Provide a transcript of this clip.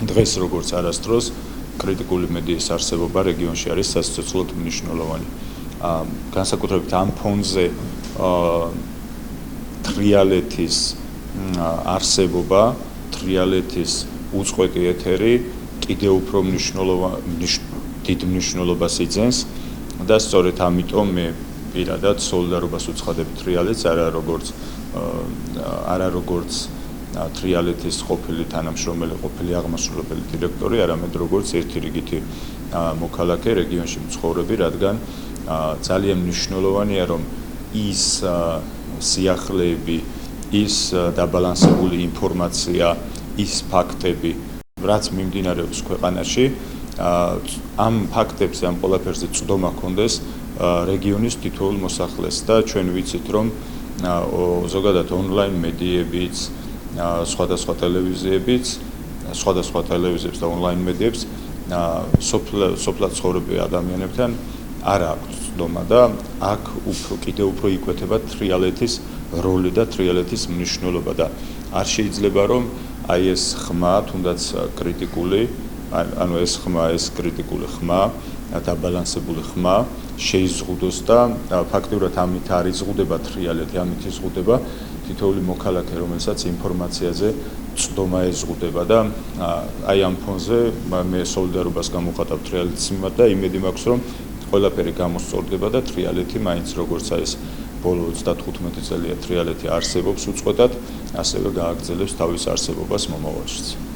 დღეს როგორც არასდროს კრიტიკული მედიის არსებობა რეგიონში არის სასიცოცხლოდ მნიშვნელოვანი. განსაკუთრებით ამ ფონზე თრიალეთის არსებობა, თრიალეთის უწყვეტი ეთერი კიდევ უფრო დიდ მნიშვნელობას იძენს და სწორედ ამიტომ მე პირადად სოლიდარობას უცხადებ თრიალეთს, არა როგორც თრიალეთის ყოფილი თანამშრომელი, ყოფილი აღმასრულებელი დირექტორი, არამედ როგორც ერთი რიგითი მოქალაქე რეგიონში მცხოვრები, რადგან ძალიან მნიშვნელოვანია, რომ ის სიახლეები, ის დაბალანსებული ინფორმაცია, ის ფაქტები, რაც მიმდინარეობს ქვეყანაში, ამ ფაქტებზე, ამ ყველაფერზე წვდომა ჰქონდეს რეგიონის თითოეულ მოსახლეს და ჩვენ ვიცით, რომ ზოგადად ონლაინ მედიებიც, სხვადასხვა ტელევიზიებიც და ონლაინ მედიებს სოფლად ცხოვრები ადამიანებთან არ აქვს ცდომა და აქ კიდევ უფრო იკვეთება თრიალეთის როლი და თრიალეთის მნიშვნელობა და არ შეიძლება რომ აი ეს ხმა, თუნდაც კრიტიკული, ეს კრიტიკული ხმა, დაბალანსებული ხმა შეიზღუდოს და ფაქტობრივად ამით არ იზღუდება თრიალეთი, ამით იზღუდება თითოეული მოქალაქე, რომელსაც ინფორმაციაზე წვდომა ეზღუდება და აი ამ ფონზე მე სოლიდარობას გამოვხატავ თრიალეთის მიმართ და იმედი მაქვს, რომ ყველაფერი გამოსწორდება და თრიალეთი მაინც როგორც ეს ბოლო 35 წელია თრიალეთი არსებობს უწყვეტად, ასევე გააგრძელებს თავის არსებობას მომავალშიც.